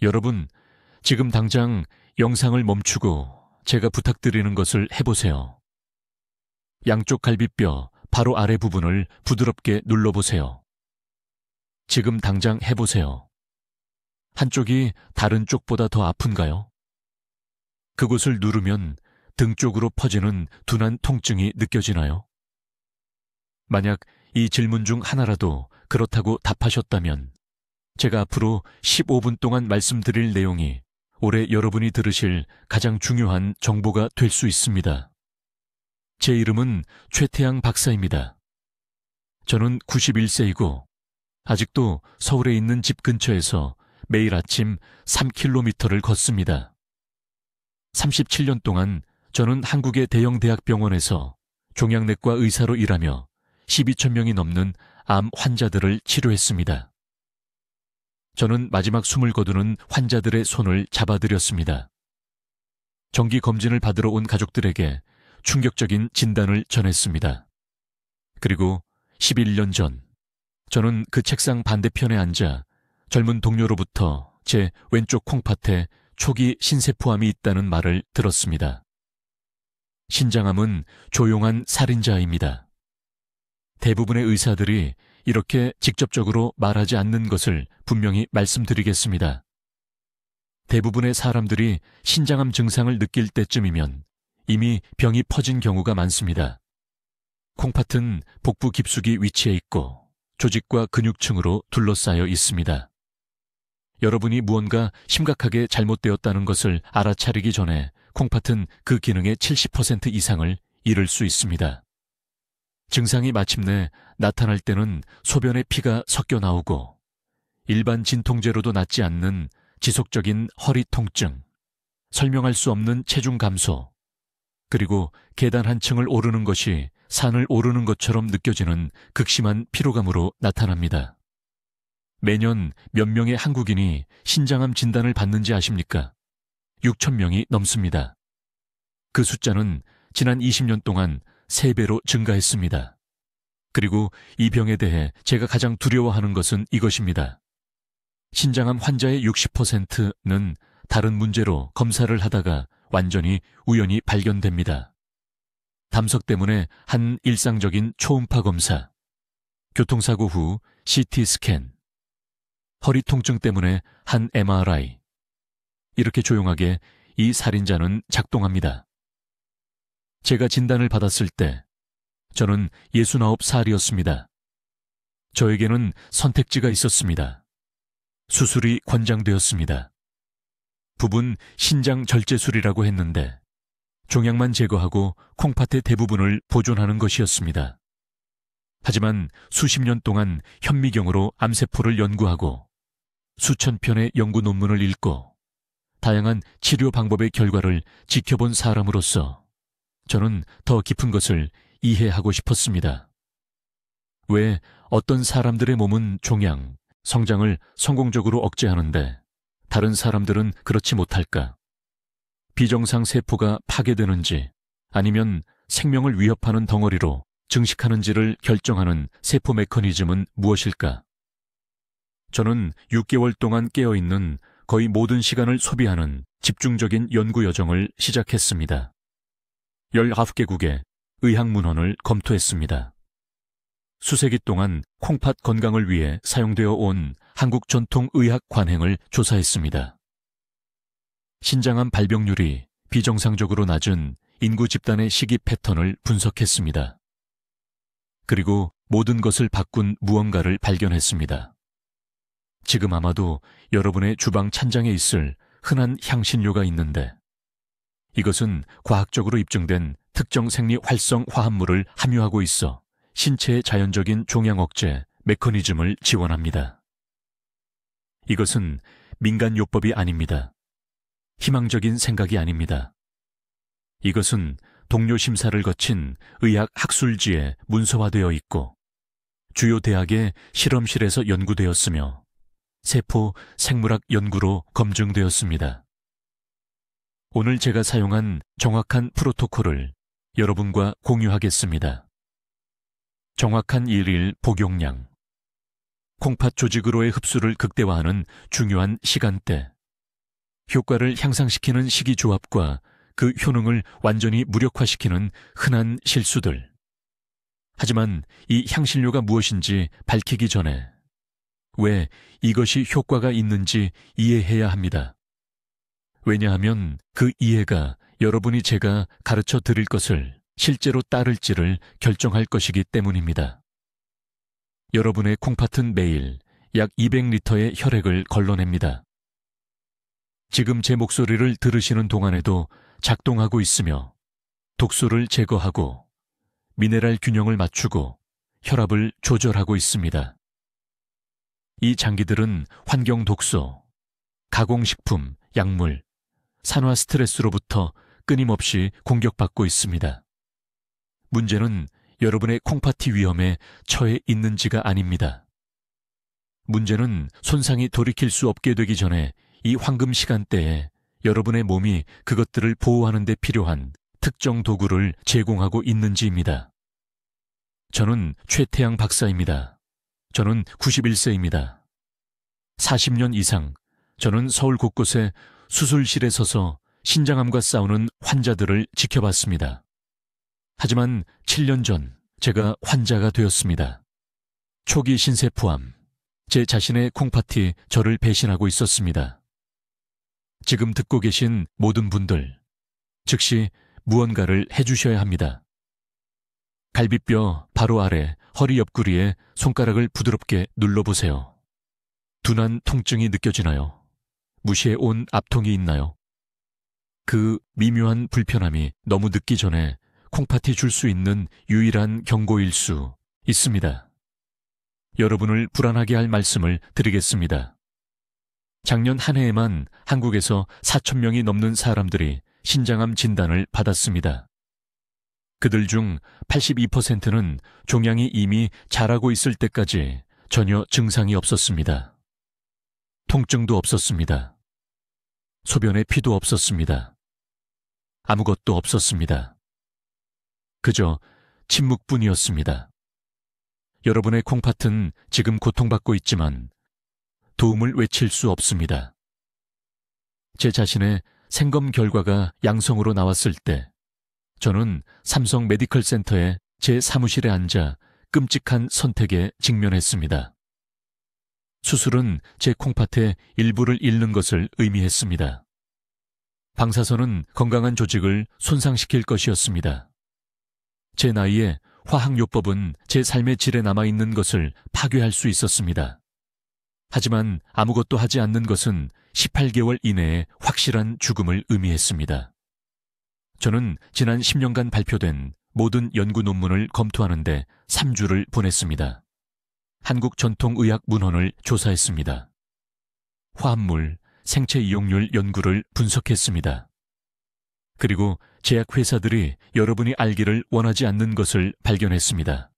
여러분, 지금 당장 영상을 멈추고 제가 부탁드리는 것을 해보세요. 양쪽 갈비뼈 바로 아래 부분을 부드럽게 눌러보세요. 지금 당장 해보세요. 한쪽이 다른 쪽보다 더 아픈가요? 그곳을 누르면 등 쪽으로 퍼지는 둔한 통증이 느껴지나요? 만약 이 질문 중 하나라도 그렇다고 답하셨다면 제가 앞으로 15분 동안 말씀드릴 내용이 올해 여러분이 들으실 가장 중요한 정보가 될 수 있습니다. 제 이름은 최태양 박사입니다. 저는 91세이고 아직도 서울에 있는 집 근처에서 매일 아침 3km를 걷습니다. 37년 동안 저는 한국의 대형 대학병원에서 종양내과 의사로 일하며 12,000명이 넘는 암 환자들을 치료했습니다. 저는 마지막 숨을 거두는 환자들의 손을 잡아드렸습니다. 정기 검진을 받으러 온 가족들에게 충격적인 진단을 전했습니다. 그리고 11년 전, 저는 그 책상 반대편에 앉아 젊은 동료로부터 제 왼쪽 콩팥에 초기 신세포암이 있다는 말을 들었습니다. 신장암은 조용한 살인자입니다. 대부분의 의사들이 이렇게 직접적으로 말하지 않는 것을 분명히 말씀드리겠습니다. 대부분의 사람들이 신장암 증상을 느낄 때쯤이면 이미 병이 퍼진 경우가 많습니다. 콩팥은 복부 깊숙이 위치해 있고 조직과 근육층으로 둘러싸여 있습니다. 여러분이 무언가 심각하게 잘못되었다는 것을 알아차리기 전에 콩팥은 그 기능의 70% 이상을 잃을 수 있습니다. 증상이 마침내 나타날 때는 소변에 피가 섞여 나오고 일반 진통제로도 낫지 않는 지속적인 허리 통증, 설명할 수 없는 체중 감소, 그리고 계단 한 층을 오르는 것이 산을 오르는 것처럼 느껴지는 극심한 피로감으로 나타납니다. 매년 몇 명의 한국인이 신장암 진단을 받는지 아십니까? 6,000명이 넘습니다. 그 숫자는 지난 20년 동안 3배로 증가했습니다. 그리고 이 병에 대해 제가 가장 두려워하는 것은 이것입니다. 신장암 환자의 60%는 다른 문제로 검사를 하다가 완전히 우연히 발견됩니다. 담석 때문에 한 일상적인 초음파 검사, 교통사고 후 CT 스캔, 허리 통증 때문에 한 MRI. 이렇게 조용하게 이 살인자는 작동합니다. 제가 진단을 받았을 때 저는 69살이었습니다. 저에게는 선택지가 있었습니다. 수술이 권장되었습니다. 부분 신장 절제술이라고 했는데 종양만 제거하고 콩팥의 대부분을 보존하는 것이었습니다. 하지만 수십 년 동안 현미경으로 암세포를 연구하고 수천 편의 연구 논문을 읽고 다양한 치료 방법의 결과를 지켜본 사람으로서 저는 더 깊은 것을 이해하고 싶었습니다. 왜 어떤 사람들의 몸은 종양, 성장을 성공적으로 억제하는데 다른 사람들은 그렇지 못할까? 비정상 세포가 파괴되는지 아니면 생명을 위협하는 덩어리로 증식하는지를 결정하는 세포 메커니즘은 무엇일까? 저는 6개월 동안 깨어있는 거의 모든 시간을 소비하는 집중적인 연구 여정을 시작했습니다. 19개국의 의학문헌을 검토했습니다. 수세기 동안 콩팥 건강을 위해 사용되어 온 한국 전통 의학 관행을 조사했습니다. 신장암 발병률이 비정상적으로 낮은 인구 집단의 식이 패턴을 분석했습니다. 그리고 모든 것을 바꾼 무언가를 발견했습니다. 지금 아마도 여러분의 주방 찬장에 있을 흔한 향신료가 있는데 이것은 과학적으로 입증된 특정 생리 활성 화합물을 함유하고 있어 신체의 자연적인 종양 억제 메커니즘을 지원합니다. 이것은 민간요법이 아닙니다. 희망적인 생각이 아닙니다. 이것은 동료 심사를 거친 의학 학술지에 문서화되어 있고 주요 대학의 실험실에서 연구되었으며 세포 생물학 연구로 검증되었습니다. 오늘 제가 사용한 정확한 프로토콜을 여러분과 공유하겠습니다. 정확한 일일 복용량, 콩팥 조직으로의 흡수를 극대화하는 중요한 시간대, 효과를 향상시키는 식이조합과 그 효능을 완전히 무력화시키는 흔한 실수들. 하지만 이 향신료가 무엇인지 밝히기 전에 왜 이것이 효과가 있는지 이해해야 합니다. 왜냐하면 그 이해가 여러분이 제가 가르쳐 드릴 것을 실제로 따를지를 결정할 것이기 때문입니다. 여러분의 콩팥은 매일 약 200리터의 혈액을 걸러냅니다. 지금 제 목소리를 들으시는 동안에도 작동하고 있으며 독소를 제거하고 미네랄 균형을 맞추고 혈압을 조절하고 있습니다. 이 장기들은 환경 독소, 가공식품, 약물, 산화 스트레스로부터 끊임없이 공격받고 있습니다. 문제는 여러분의 콩팥이 위험에 처해 있는지가 아닙니다. 문제는 손상이 돌이킬 수 없게 되기 전에 이 황금 시간대에 여러분의 몸이 그것들을 보호하는 데 필요한 특정 도구를 제공하고 있는지입니다. 저는 최태양 박사입니다. 저는 91세입니다. 40년 이상 저는 서울 곳곳에 수술실에 서서 신장암과 싸우는 환자들을 지켜봤습니다. 하지만 7년 전 제가 환자가 되었습니다. 초기 신세포암, 제 자신의 콩팥이 저를 배신하고 있었습니다. 지금 듣고 계신 모든 분들, 즉시 무언가를 해주셔야 합니다. 갈비뼈 바로 아래 허리 옆구리에 손가락을 부드럽게 눌러보세요. 둔한 통증이 느껴지나요? 무시해 온 압통이 있나요? 그 미묘한 불편함이 너무 늦기 전에 콩팥이 줄 수 있는 유일한 경고일 수 있습니다. 여러분을 불안하게 할 말씀을 드리겠습니다. 작년 한 해에만 한국에서 4,000명이 넘는 사람들이 신장암 진단을 받았습니다. 그들 중 82%는 종양이 이미 자라고 있을 때까지 전혀 증상이 없었습니다. 통증도 없었습니다. 소변에 피도 없었습니다. 아무것도 없었습니다. 그저 침묵뿐이었습니다. 여러분의 콩팥은 지금 고통받고 있지만 도움을 외칠 수 없습니다. 제 자신의 생검 결과가 양성으로 나왔을 때 저는 삼성 메디컬 센터의 제 사무실에 앉아 끔찍한 선택에 직면했습니다. 수술은 제 콩팥의 일부를 잃는 것을 의미했습니다. 방사선은 건강한 조직을 손상시킬 것이었습니다. 제 나이에 화학요법은 제 삶의 질에 남아있는 것을 파괴할 수 있었습니다. 하지만 아무것도 하지 않는 것은 18개월 이내에 확실한 죽음을 의미했습니다. 저는 지난 10년간 발표된 모든 연구 논문을 검토하는데 3주를 보냈습니다. 한국 전통의학 문헌을 조사했습니다. 화합물, 생체 이용률 연구를 분석했습니다. 그리고 제약회사들이 여러분이 알기를 원하지 않는 것을 발견했습니다.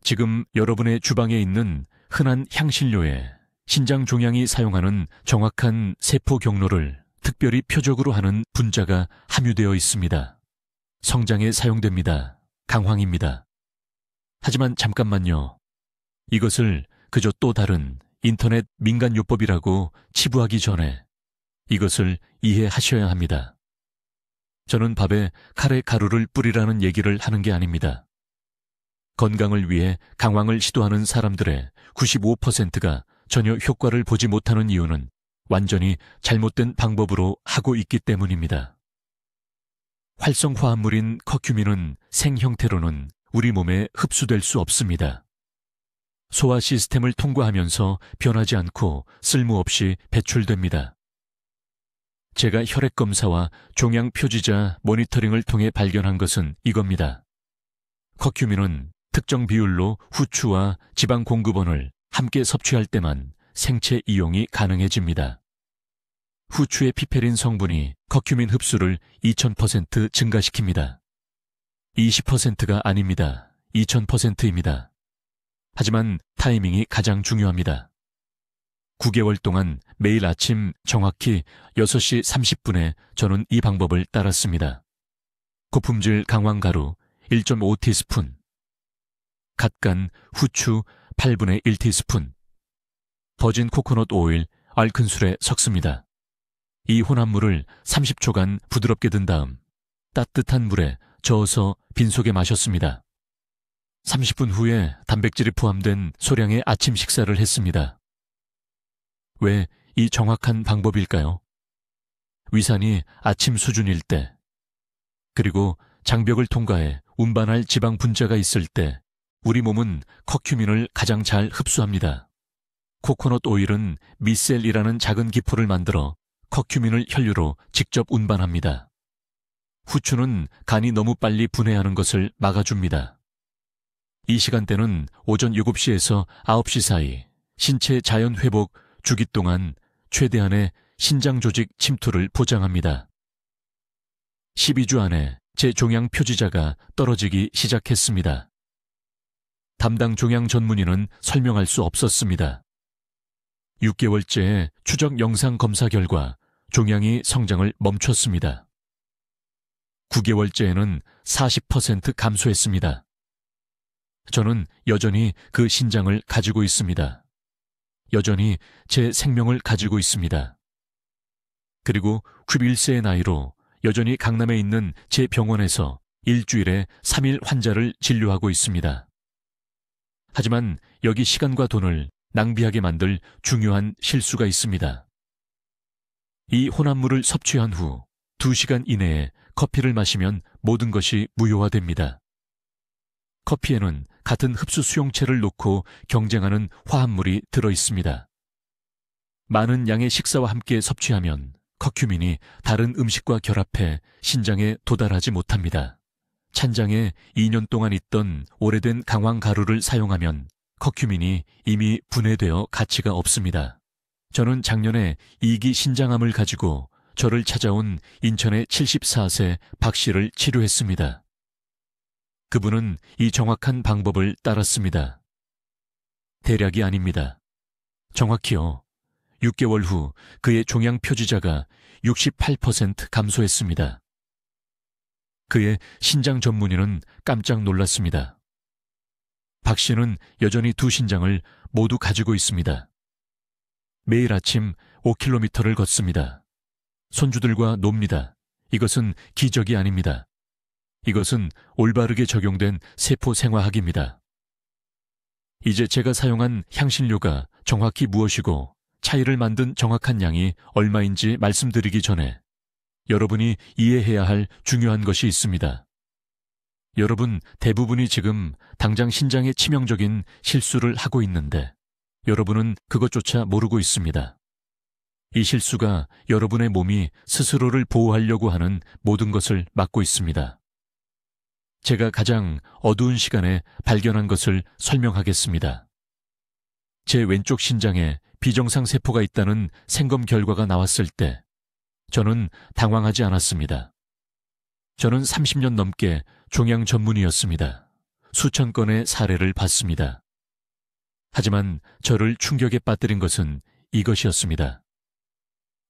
지금 여러분의 주방에 있는 흔한 향신료에 신장 종양이 사용하는 정확한 세포 경로를 특별히 표적으로 하는 분자가 함유되어 있습니다. 성장에 사용됩니다. 강황입니다. 하지만 잠깐만요. 이것을 그저 또 다른 인터넷 민간요법이라고 치부하기 전에 이것을 이해하셔야 합니다. 저는 밥에 카레 가루를 뿌리라는 얘기를 하는 게 아닙니다. 건강을 위해 강황을 시도하는 사람들의 95%가 전혀 효과를 보지 못하는 이유는 완전히 잘못된 방법으로 하고 있기 때문입니다. 활성화합물인 커큐민은 생형태로는 우리 몸에 흡수될 수 없습니다. 소화 시스템을 통과하면서 변하지 않고 쓸모없이 배출됩니다. 제가 혈액 검사와 종양 표지자 모니터링을 통해 발견한 것은 이겁니다. 커큐민은 특정 비율로 후추와 지방 공급원을 함께 섭취할 때만 생체 이용이 가능해집니다. 후추의 피페린 성분이 커큐민 흡수를 2000% 증가시킵니다. 20%가 아닙니다. 2000%입니다. 하지만 타이밍이 가장 중요합니다. 9개월 동안 매일 아침 정확히 6시 30분에 저는 이 방법을 따랐습니다. 고품질 강황가루 1.5티스푼, 갓간 후추 8분의 1티스푼, 버진 코코넛 오일 앓큰 술에 섞습니다. 이 혼합물을 30초간 부드럽게 든 다음 따뜻한 물에 저어서 빈속에 마셨습니다. 30분 후에 단백질이 포함된 소량의 아침 식사를 했습니다. 왜 이 정확한 방법일까요? 위산이 아침 수준일 때, 그리고 장벽을 통과해 운반할 지방 분자가 있을 때 우리 몸은 커큐민을 가장 잘 흡수합니다. 코코넛 오일은 미셀이라는 작은 기포를 만들어 커큐민을 혈류로 직접 운반합니다. 후추는 간이 너무 빨리 분해하는 것을 막아줍니다. 이 시간대는 오전 7시에서 9시 사이 신체 자연 회복 주기 동안 최대한의 신장 조직 침투를 보장합니다. 12주 안에 제 종양 표지자가 떨어지기 시작했습니다. 담당 종양 전문의는 설명할 수 없었습니다. 6개월째의 추적 영상 검사 결과 종양이 성장을 멈췄습니다. 9개월째에는 40% 감소했습니다. 저는 여전히 그 신장을 가지고 있습니다. 여전히 제 생명을 가지고 있습니다. 그리고 91세의 나이로 여전히 강남에 있는 제 병원에서 일주일에 3일 환자를 진료하고 있습니다. 하지만 여기 시간과 돈을 낭비하게 만들 중요한 실수가 있습니다. 이 혼합물을 섭취한 후 2시간 이내에 커피를 마시면 모든 것이 무효화됩니다. 커피에는 같은 흡수 수용체를 놓고 경쟁하는 화합물이 들어 있습니다. 많은 양의 식사와 함께 섭취하면 커큐민이 다른 음식과 결합해 신장에 도달하지 못합니다. 찬장에 2년 동안 있던 오래된 강황 가루를 사용하면 커큐민이 이미 분해되어 가치가 없습니다. 저는 작년에 2기 신장암을 가지고 저를 찾아온 인천의 74세 박 씨를 치료했습니다. 그분은 이 정확한 방법을 따랐습니다. 대략이 아닙니다. 정확히요. 6개월 후 그의 종양 표지자가 68% 감소했습니다. 그의 신장 전문의는 깜짝 놀랐습니다. 박 씨는 여전히 두 신장을 모두 가지고 있습니다. 매일 아침 5km를 걷습니다. 손주들과 놉니다. 이것은 기적이 아닙니다. 이것은 올바르게 적용된 세포 생화학입니다. 이제 제가 사용한 향신료가 정확히 무엇이고 차이를 만든 정확한 양이 얼마인지 말씀드리기 전에 여러분이 이해해야 할 중요한 것이 있습니다. 여러분 대부분이 지금 당장 신장에 치명적인 실수를 하고 있는데 여러분은 그것조차 모르고 있습니다. 이 실수가 여러분의 몸이 스스로를 보호하려고 하는 모든 것을 막고 있습니다. 제가 가장 어두운 시간에 발견한 것을 설명하겠습니다. 제 왼쪽 신장에 비정상 세포가 있다는 생검 결과가 나왔을 때 저는 당황하지 않았습니다. 저는 30년 넘게 종양 전문의였습니다. 수천 건의 사례를 봤습니다. 하지만 저를 충격에 빠뜨린 것은 이것이었습니다.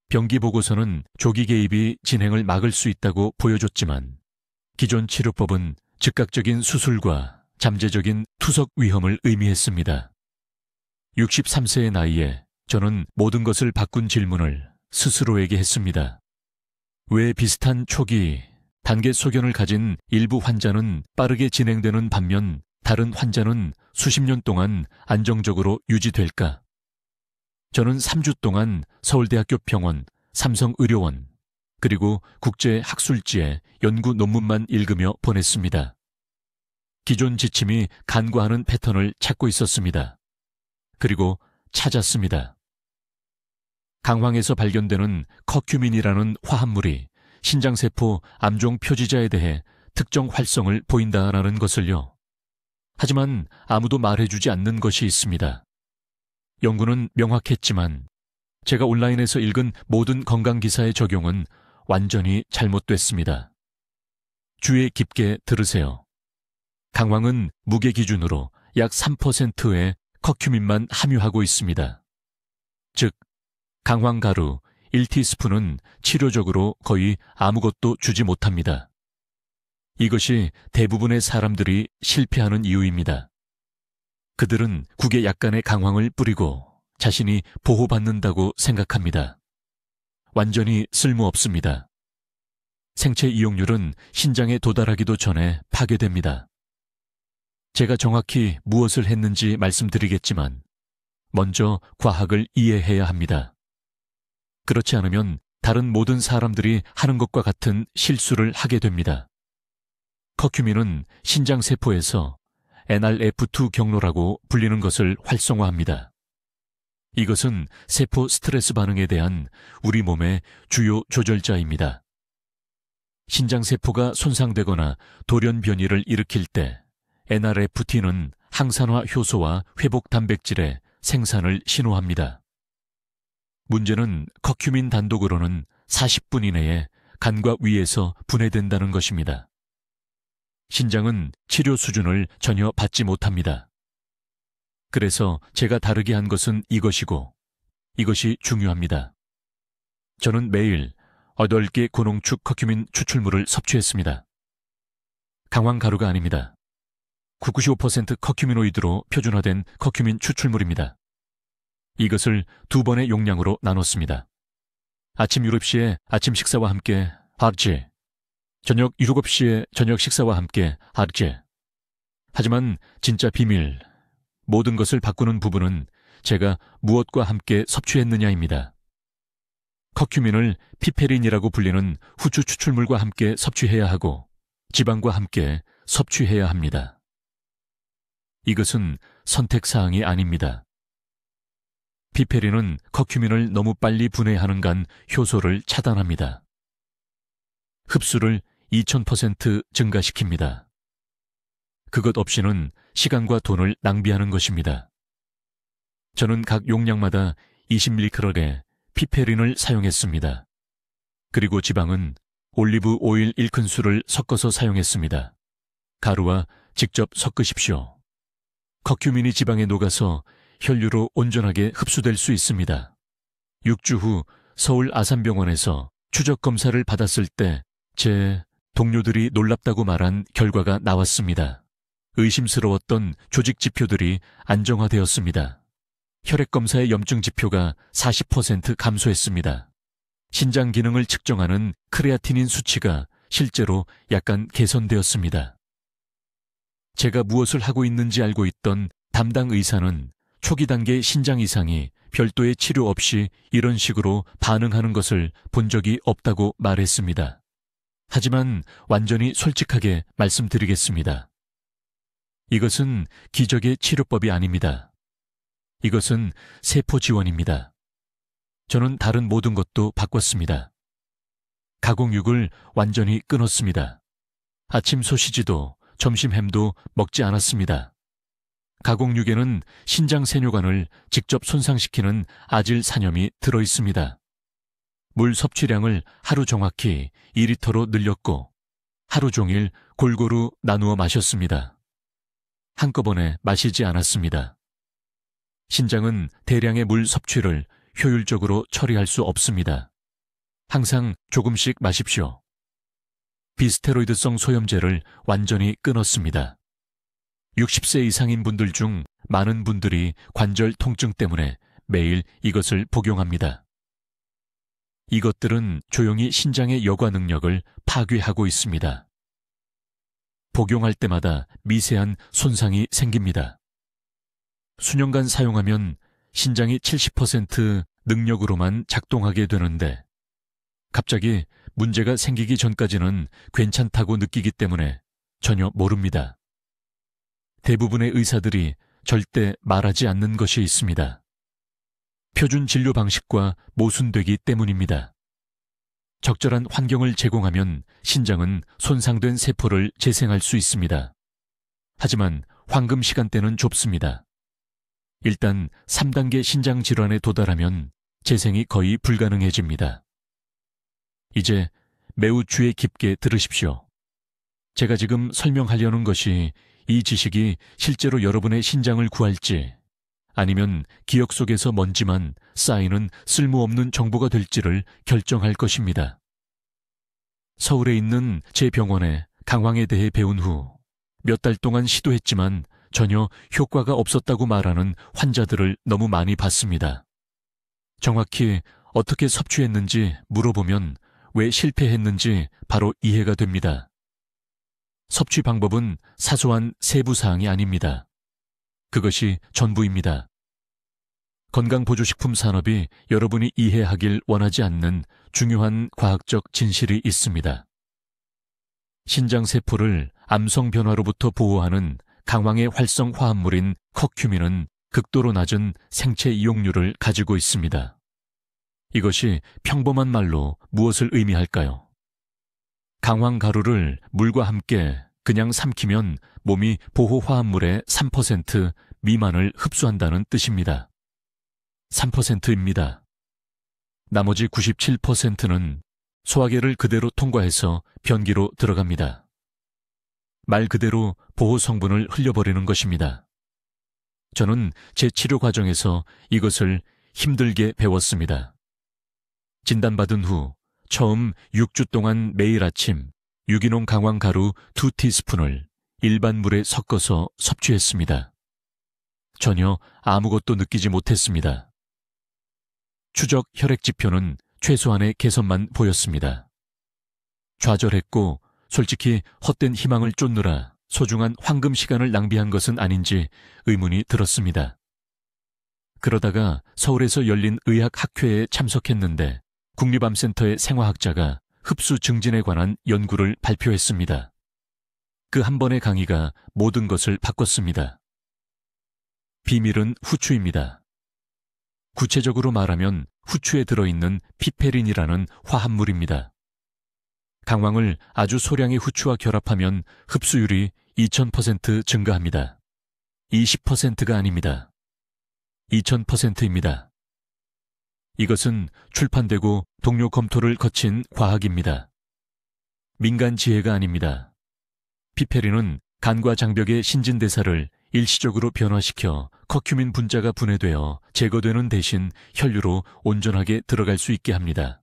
병기 보고서는 조기 개입이 진행을 막을 수 있다고 보여줬지만 기존 치료법은 즉각적인 수술과 잠재적인 투석 위험을 의미했습니다. 63세의 나이에 저는 모든 것을 바꾼 질문을 스스로에게 했습니다. 왜 비슷한 초기, 단계 소견을 가진 일부 환자는 빠르게 진행되는 반면 다른 환자는 수십 년 동안 안정적으로 유지될까? 저는 3주 동안 서울대학교 병원, 삼성의료원, 그리고 국제학술지에 연구 논문만 읽으며 보냈습니다. 기존 지침이 간과하는 패턴을 찾고 있었습니다. 그리고 찾았습니다. 강황에서 발견되는 커큐민이라는 화합물이 신장세포 암종 표지자에 대해 특정 활성을 보인다라는 것을요. 하지만 아무도 말해주지 않는 것이 있습니다. 연구는 명확했지만 제가 온라인에서 읽은 모든 건강기사의 적용은 완전히 잘못됐습니다. 주의 깊게 들으세요. 강황은 무게 기준으로 약 3%의 커큐민만 함유하고 있습니다. 즉, 강황가루 1티스푼은 치료적으로 거의 아무것도 주지 못합니다. 이것이 대부분의 사람들이 실패하는 이유입니다. 그들은 국에 약간의 강황을 뿌리고 자신이 보호받는다고 생각합니다. 완전히 쓸모없습니다. 생체 이용률은 신장에 도달하기도 전에 파괴됩니다. 제가 정확히 무엇을 했는지 말씀드리겠지만 먼저 과학을 이해해야 합니다. 그렇지 않으면 다른 모든 사람들이 하는 것과 같은 실수를 하게 됩니다. 커큐민은 신장세포에서 NRF2 경로라고 불리는 것을 활성화합니다. 이것은 세포 스트레스 반응에 대한 우리 몸의 주요 조절자입니다. 신장세포가 손상되거나 돌연 변이를 일으킬 때 NRF-T는 항산화 효소와 회복 단백질의 생산을 신호합니다. 문제는 커큐민 단독으로는 40분 이내에 간과 위에서 분해된다는 것입니다. 신장은 치료 수준을 전혀 받지 못합니다. 그래서 제가 다르게 한 것은 이것이고 이것이 중요합니다. 저는 매일 8개 고농축 커큐민 추출물을 섭취했습니다. 강황 가루가 아닙니다. 95% 커큐미노이드로 표준화된 커큐민 추출물입니다. 이것을 2번의 용량으로 나눴습니다. 아침 7시에 아침 식사와 함께 하르제, 저녁 7시에 저녁 식사와 함께 하르제. 하지만 진짜 비밀, 모든 것을 바꾸는 부분은 제가 무엇과 함께 섭취했느냐입니다. 커큐민을 피페린이라고 불리는 후추 추출물과 함께 섭취해야 하고 지방과 함께 섭취해야 합니다. 이것은 선택사항이 아닙니다. 피페린은 커큐민을 너무 빨리 분해하는 간 효소를 차단합니다. 흡수를 2000% 증가시킵니다. 그것 없이는 시간과 돈을 낭비하는 것입니다. 저는 각 용량마다 20mg의 피페린을 사용했습니다. 그리고 지방은 올리브 오일 1큰술을 섞어서 사용했습니다. 가루와 직접 섞으십시오. 커큐민이 지방에 녹아서 혈류로 온전하게 흡수될 수 있습니다. 6주 후 서울 아산병원에서 추적 검사를 받았을 때 제 동료들이 놀랍다고 말한 결과가 나왔습니다. 의심스러웠던 조직 지표들이 안정화되었습니다. 혈액 검사의 염증 지표가 40% 감소했습니다. 신장 기능을 측정하는 크레아티닌 수치가 실제로 약간 개선되었습니다. 제가 무엇을 하고 있는지 알고 있던 담당 의사는 초기 단계 신장 이상이 별도의 치료 없이 이런 식으로 반응하는 것을 본 적이 없다고 말했습니다. 하지만 완전히 솔직하게 말씀드리겠습니다. 이것은 기적의 치료법이 아닙니다. 이것은 세포 지원입니다. 저는 다른 모든 것도 바꿨습니다. 가공육을 완전히 끊었습니다. 아침 소시지도 점심 햄도 먹지 않았습니다. 가공육에는 신장 세뇨관을 직접 손상시키는 아질산염이 들어있습니다. 물 섭취량을 하루 정확히 2리터로 늘렸고 하루 종일 골고루 나누어 마셨습니다. 한꺼번에 마시지 않았습니다. 신장은 대량의 물 섭취를 효율적으로 처리할 수 없습니다. 항상 조금씩 마십시오. 비스테로이드성 소염제를 완전히 끊었습니다. 60세 이상인 분들 중 많은 분들이 관절 통증 때문에 매일 이것을 복용합니다. 이것들은 조용히 신장의 여과 능력을 파괴하고 있습니다. 복용할 때마다 미세한 손상이 생깁니다. 수년간 사용하면 신장이 70% 능력으로만 작동하게 되는데 갑자기 문제가 생기기 전까지는 괜찮다고 느끼기 때문에 전혀 모릅니다. 대부분의 의사들이 절대 말하지 않는 것이 있습니다. 표준 진료 방식과 모순되기 때문입니다. 적절한 환경을 제공하면 신장은 손상된 세포를 재생할 수 있습니다. 하지만 황금 시간대는 좁습니다. 일단 3단계 신장 질환에 도달하면 재생이 거의 불가능해집니다. 이제 매우 주의 깊게 들으십시오. 제가 지금 설명하려는 것이 이 지식이 실제로 여러분의 신장을 구할지 아니면 기억 속에서 먼지만 쌓이는 쓸모없는 정보가 될지를 결정할 것입니다. 서울에 있는 제 병원에 강황에 대해 배운 후 몇 달 동안 시도했지만 전혀 효과가 없었다고 말하는 환자들을 너무 많이 봤습니다. 정확히 어떻게 섭취했는지 물어보면 왜 실패했는지 바로 이해가 됩니다. 섭취 방법은 사소한 세부 사항이 아닙니다. 그것이 전부입니다. 건강보조식품 산업이 여러분이 이해하길 원하지 않는 중요한 과학적 진실이 있습니다. 신장세포를 암성 변화로부터 보호하는 강황의 활성 화합물인 커큐민은 극도로 낮은 생체 이용률을 가지고 있습니다. 이것이 평범한 말로 무엇을 의미할까요? 강황 가루를 물과 함께 그냥 삼키면 몸이 보호 화합물의 3% 미만을 흡수한다는 뜻입니다. 3%입니다. 나머지 97%는 소화기를 그대로 통과해서 변기로 들어갑니다. 말 그대로 보호 성분을 흘려버리는 것입니다. 저는 제 치료 과정에서 이것을 힘들게 배웠습니다. 진단받은 후 처음 6주 동안 매일 아침 유기농 강황 가루 2티스푼을 일반 물에 섞어서 섭취했습니다. 전혀 아무것도 느끼지 못했습니다. 추적 혈액 지표는 최소한의 개선만 보였습니다. 좌절했고 솔직히 헛된 희망을 쫓느라 소중한 황금 시간을 낭비한 것은 아닌지 의문이 들었습니다. 그러다가 서울에서 열린 의학학회에 참석했는데 국립암센터의 생화학자가 흡수 증진에 관한 연구를 발표했습니다. 그 한 번의 강의가 모든 것을 바꿨습니다. 비밀은 후추입니다. 구체적으로 말하면 후추에 들어있는 피페린이라는 화합물입니다. 강황을 아주 소량의 후추와 결합하면 흡수율이 2000% 증가합니다. 20%가 아닙니다. 2000%입니다. 이것은 출판되고 동료 검토를 거친 과학입니다. 민간 지혜가 아닙니다. 피페린은 간과 장벽의 신진대사를 일시적으로 변화시켜 커큐민 분자가 분해되어 제거되는 대신 혈류로 온전하게 들어갈 수 있게 합니다.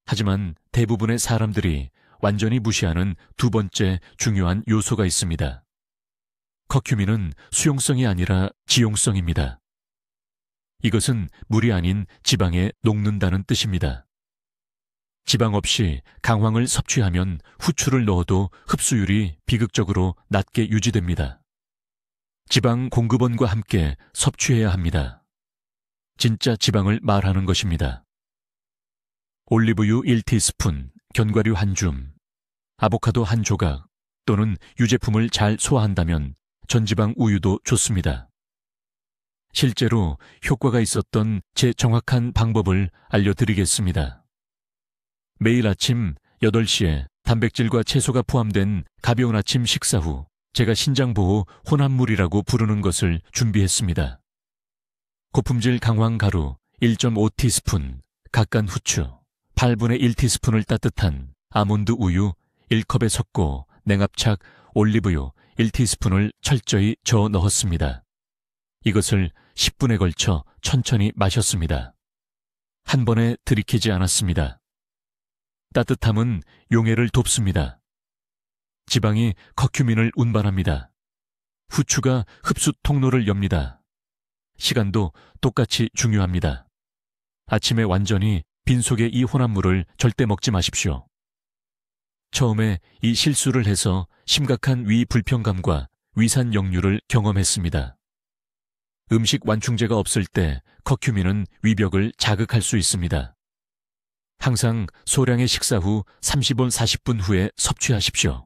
하지만 대부분의 사람들이 완전히 무시하는 두 번째 중요한 요소가 있습니다. 커큐민은 수용성이 아니라 지용성입니다. 이것은 물이 아닌 지방에 녹는다는 뜻입니다. 지방 없이 강황을 섭취하면 후추를 넣어도 흡수율이 비극적으로 낮게 유지됩니다. 지방 공급원과 함께 섭취해야 합니다. 진짜 지방을 말하는 것입니다. 올리브유 1티스푼, 견과류 한 줌, 아보카도 한 조각 또는 유제품을 잘 소화한다면 전지방 우유도 좋습니다. 실제로 효과가 있었던 제 정확한 방법을 알려드리겠습니다. 매일 아침 8시에 단백질과 채소가 포함된 가벼운 아침 식사 후 제가 신장보호 혼합물이라고 부르는 것을 준비했습니다. 고품질 강황 가루 1.5티스푼, 각간 후추, 8분의 1티스푼을 따뜻한 아몬드 우유 1컵에 섞고 냉압착 올리브유 1티스푼을 철저히 저어 넣었습니다. 이것을 10분에 걸쳐 천천히 마셨습니다. 한 번에 들이키지 않았습니다. 따뜻함은 용해를 돕습니다. 지방이 커큐민을 운반합니다. 후추가 흡수 통로를 엽니다. 시간도 똑같이 중요합니다. 아침에 완전히 빈속의 이 혼합물을 절대 먹지 마십시오. 처음에 이 실수를 해서 심각한 위 불편감과 위산 역류를 경험했습니다. 음식 완충제가 없을 때 커큐민은 위벽을 자극할 수 있습니다. 항상 소량의 식사 후 30분 40분 후에 섭취하십시오.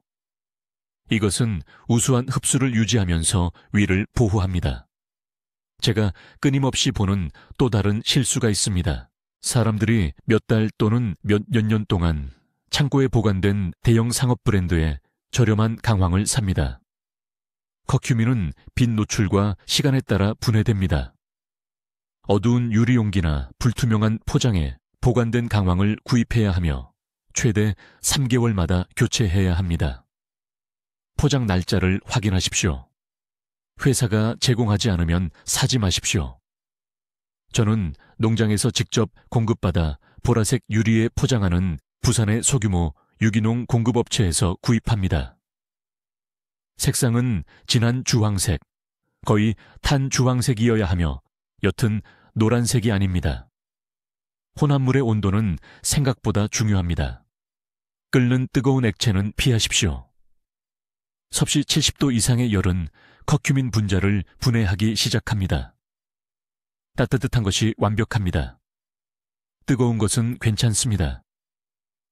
이것은 우수한 흡수를 유지하면서 위를 보호합니다. 제가 끊임없이 보는 또 다른 실수가 있습니다. 사람들이 몇 달 또는 몇 년 동안 창고에 보관된 대형 상업 브랜드의 저렴한 강황을 삽니다. 커큐민은 빛 노출과 시간에 따라 분해됩니다. 어두운 유리용기나 불투명한 포장에 보관된 강황을 구입해야 하며 최대 3개월마다 교체해야 합니다. 포장 날짜를 확인하십시오. 회사가 제공하지 않으면 사지 마십시오. 저는 농장에서 직접 공급받아 보라색 유리에 포장하는 부산의 소규모 유기농 공급업체에서 구입합니다. 색상은 진한 주황색, 거의 탄 주황색이어야 하며 옅은 노란색이 아닙니다. 혼합물의 온도는 생각보다 중요합니다. 끓는 뜨거운 액체는 피하십시오. 섭씨 70도 이상의 열은 커큐민 분자를 분해하기 시작합니다. 따뜻한 것이 완벽합니다. 뜨거운 것은 괜찮습니다.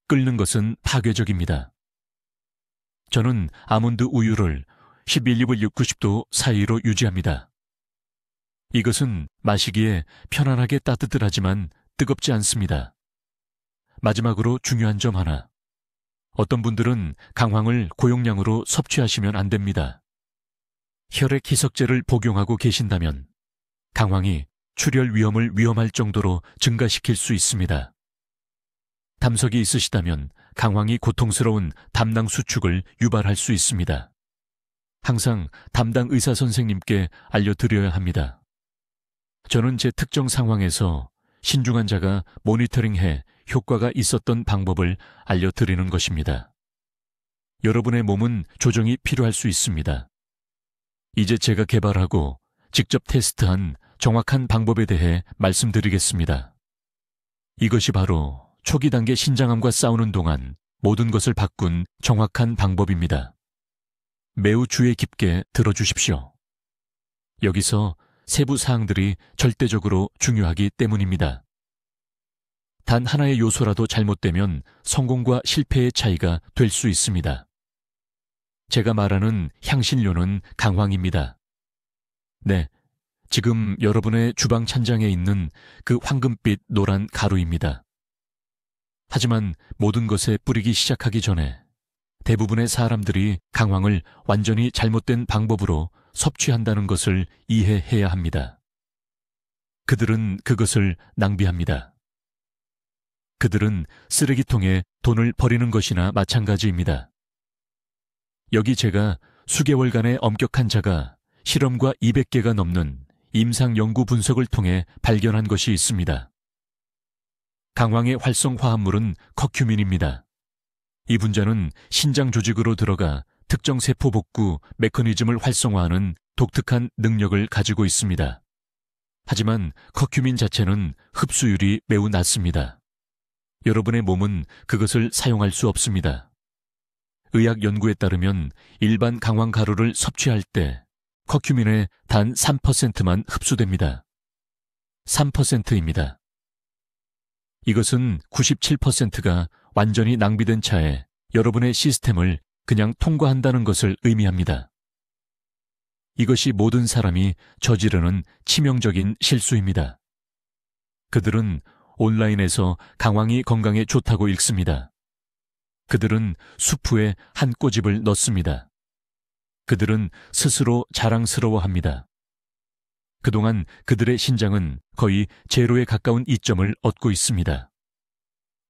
끓는 것은 파괴적입니다. 저는 아몬드 우유를 11립을 90도 사이로 유지합니다. 이것은 마시기에 편안하게 따뜻하지만 뜨겁지 않습니다. 마지막으로 중요한 점 하나. 어떤 분들은 강황을 고용량으로 섭취하시면 안 됩니다. 혈액 희석제를 복용하고 계신다면 강황이 출혈 위험을 위험할 정도로 증가시킬 수 있습니다. 담석이 있으시다면 강황이 고통스러운 담낭 수축을 유발할 수 있습니다. 항상 담당 의사 선생님께 알려드려야 합니다. 저는 제 특정 상황에서 신중한 자가 모니터링해 효과가 있었던 방법을 알려드리는 것입니다. 여러분의 몸은 조정이 필요할 수 있습니다. 이제 제가 개발하고 직접 테스트한 정확한 방법에 대해 말씀드리겠습니다. 이것이 바로 초기 단계 신장암과 싸우는 동안 모든 것을 바꾼 정확한 방법입니다. 매우 주의 깊게 들어주십시오. 여기서 세부 사항들이 절대적으로 중요하기 때문입니다. 단 하나의 요소라도 잘못되면 성공과 실패의 차이가 될 수 있습니다. 제가 말하는 향신료는 강황입니다. 네, 지금 여러분의 주방 찬장에 있는 그 황금빛 노란 가루입니다. 하지만 모든 것에 뿌리기 시작하기 전에 대부분의 사람들이 강황을 완전히 잘못된 방법으로 섭취한다는 것을 이해해야 합니다. 그들은 그것을 낭비합니다. 그들은 쓰레기통에 돈을 버리는 것이나 마찬가지입니다. 여기 제가 수개월간의 엄격한 자가 실험과 200개가 넘는 임상 연구 분석을 통해 발견한 것이 있습니다. 강황의 활성 화합물은 커큐민입니다. 이 분자는 신장 조직으로 들어가 특정 세포 복구 메커니즘을 활성화하는 독특한 능력을 가지고 있습니다. 하지만 커큐민 자체는 흡수율이 매우 낮습니다. 여러분의 몸은 그것을 사용할 수 없습니다. 의학 연구에 따르면 일반 강황 가루를 섭취할 때 커큐민의 단 3%만 흡수됩니다. 3%입니다. 이것은 97%가 완전히 낭비된 차에 여러분의 시스템을 그냥 통과한다는 것을 의미합니다. 이것이 모든 사람이 저지르는 치명적인 실수입니다. 그들은 온라인에서 강황이 건강에 좋다고 읽습니다. 그들은 수프에 한 꼬집을 넣습니다. 그들은 스스로 자랑스러워합니다. 그동안 그들의 신장은 거의 제로에 가까운 이점을 얻고 있습니다.